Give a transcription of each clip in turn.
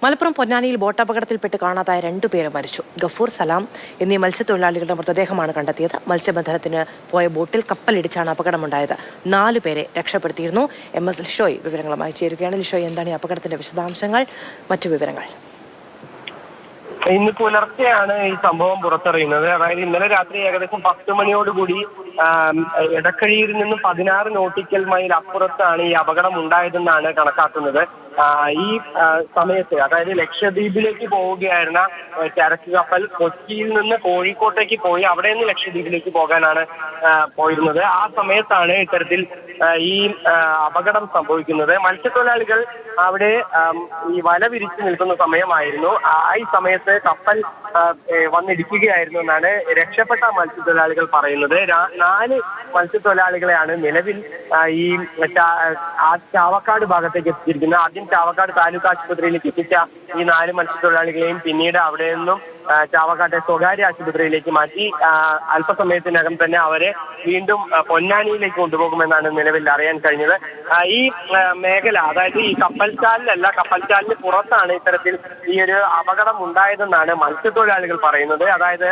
മലപ്പുറം പൊന്നാനിയിൽ ബോട്ട് അപകടത്തിൽപ്പെട്ട് കാണാതായ 2 പേര് മരിച്ചു. ഗഫൂർ, സലാം എന്നീ മത്സ്യത്തൊഴിലാളികളുടെ മൃതദേഹമാണ് കണ്ടെത്തിയത്. മത്സ്യബന്ധനത്തിന് പോയ ബോട്ടിൽ കപ്പലിടിച്ചാണ് അപകടമുണ്ടായത്. 4 പേരെ രക്ഷപ്പെടുത്തിയിരുന്നു. MS ലിഷോയ് വിവരങ്ങളുമായി ചേരുകയാണ്. ലിഷോയ്, എന്താണ് ഈ അപകടത്തിന്റെ വിശദാംശങ്ങൾ, മറ്റു വിവരങ്ങൾ? ഇന്ന് പുലർച്ചെയാണ് ഈ സംഭവം പുറത്തറിയുന്നത്. അതായത് ഇന്നലെ രാത്രി ഏകദേശം 10 മണിയോടുകൂടി എടക്കഴിയിൽ നിന്ന് 16 നോട്ടിക്കൽ മൈൽ അപ്പുറത്താണ് ഈ അപകടം ഉണ്ടായതെന്നാണ് കണക്കാക്കുന്നത്. ഈ സമയത്ത്, അതായത് ലക്ഷദ്വീപിലേക്ക് പോവുകയായിരുന്ന ചരക്ക് കപ്പൽ കൊച്ചിയിൽ നിന്ന് കോഴിക്കോട്ടേക്ക് പോയി അവിടെ നിന്ന് ലക്ഷദ്വീപിലേക്ക് പോകാനാണ് പോയിരുന്നത്. ആ സമയത്താണ് ഇത്തരത്തിൽ ഈ അപകടം സംഭവിക്കുന്നത്. മത്സ്യത്തൊഴിലാളികൾ അവിടെ ഈ വല വിരിച്ചു നിൽക്കുന്ന സമയമായിരുന്നു. ഈ സമയത്ത് കപ്പൽ വന്നിടിക്കുകയായിരുന്നു എന്നാണ് രക്ഷപ്പെട്ട മത്സ്യത്തൊഴിലാളികൾ പറയുന്നത്. 4 മത്സ്യത്തൊഴിലാളികളെയാണ് നിലവിൽ ഈ ചാവക്കാട് ഭാഗത്തേക്ക് എത്തിച്ചിരിക്കുന്നത്. ആദ്യം ചാവക്കാട് താലൂക്ക് ആശുപത്രിയിലേക്ക് എത്തിച്ച ഈ 4 മത്സ്യത്തൊഴിലാളികളെയും പിന്നീട് അവിടെ നിന്നും ചാവക്കാട്ടെ സ്വകാര്യ ആശുപത്രിയിലേക്ക് മാറ്റി. അല്പസമയത്തിനകം തന്നെ അവരെ വീണ്ടും പൊന്നാനിയിലേക്ക് കൊണ്ടുപോകുമെന്നാണ് നിലവിൽ അറിയാൻ കഴിഞ്ഞത്. ഈ മേഖല, അതായത് ഈ കപ്പൽച്ചാലിലല്ല, കപ്പൽച്ചാലിന് പുറത്താണ് ഇത്തരത്തിൽ ഈ ഒരു അപകടം ഉണ്ടായതെന്നാണ് മത്സ്യത്തൊഴിലാളികൾ പറയുന്നത്. അതായത്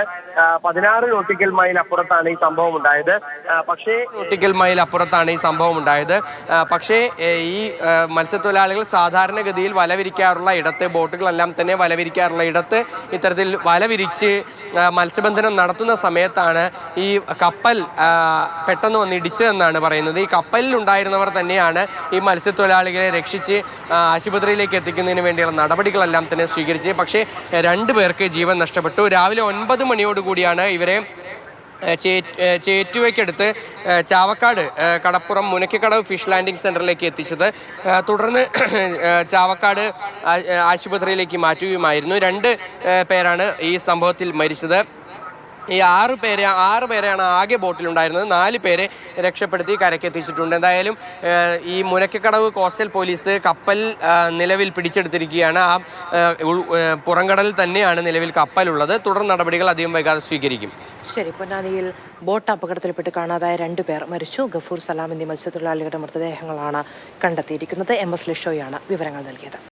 16 നോട്ടിക്കൽ മൈൽ അപ്പുറത്താണ് ഈ സംഭവം ഉണ്ടായത്. പക്ഷേ ഈ മത്സ്യത്തൊഴിലാളികൾ സാധാരണഗതിയിൽ വലവിരിക്കാറുള്ള ഇടത്ത്, ബോട്ടുകളെല്ലാം തന്നെ വലവിരിക്കാറുള്ള ഇടത്ത് ഇത്തരത്തിൽ വലവിരിച്ച് മത്സ്യബന്ധനം നടത്തുന്ന സമയത്താണ് ഈ കപ്പൽ പെട്ടെന്ന് വന്ന് ഇടിച്ചതെന്നാണ് പറയുന്നത്. ഈ കപ്പലിൽ ഉണ്ടായിരുന്നവർ തന്നെയാണ് ഈ മത്സ്യത്തൊഴിലാളികളെ രക്ഷിച്ച് ആശുപത്രിയിലേക്ക് എത്തിക്കുന്നതിന് വേണ്ടിയുള്ള നടപടികളെല്ലാം തന്നെ സ്വീകരിച്ച്. പക്ഷേ 2 പേർക്ക് ജീവൻ നഷ്ടപ്പെട്ടു. രാവിലെ 9 മണിയോടുകൂടിയാണ് ഇവരെ ചേറ്റുവയ്ക്കടുത്ത് ചാവക്കാട് കടപ്പുറം മുനക്കക്കടവ് ഫിഷ് ലാൻഡിംഗ് സെൻറ്ററിലേക്ക് എത്തിച്ചത്. തുടർന്ന് ചാവക്കാട് ആശുപത്രിയിലേക്ക് മാറ്റുകയുമായിരുന്നു. 2 പേരാണ് ഈ സംഭവത്തിൽ മരിച്ചത്. ഈ 6 പേരെയാണ് ആകെ ബോട്ടിലുണ്ടായിരുന്നത്. 4 പേരെ രക്ഷപ്പെടുത്തി കരക്കെത്തിച്ചിട്ടുണ്ട്. എന്തായാലും ഈ മുനക്കക്കടവ് കോസ്റ്റൽ പോലീസ് കപ്പൽ നിലവിൽ പിടിച്ചെടുത്തിരിക്കുകയാണ്. ആ പുറംകടലിൽ തന്നെയാണ് നിലവിൽ കപ്പലുള്ളത്. തുടർ നടപടികൾ അധികം വൈകാതെ സ്വീകരിക്കും. ശരി, പൊന്നാനിയിൽ ബോട്ട് അപകടത്തിൽപ്പെട്ട് കാണാതായ 2 പേർ മരിച്ചു. ഗഫൂർ, സലാം എന്നീ മത്സ്യത്തൊഴിലാളികളുടെ മൃതദേഹങ്ങളാണ് കണ്ടെത്തിയിരിക്കുന്നത്. MS ലിഷോയാണ് വിവരങ്ങൾ നൽകിയത്.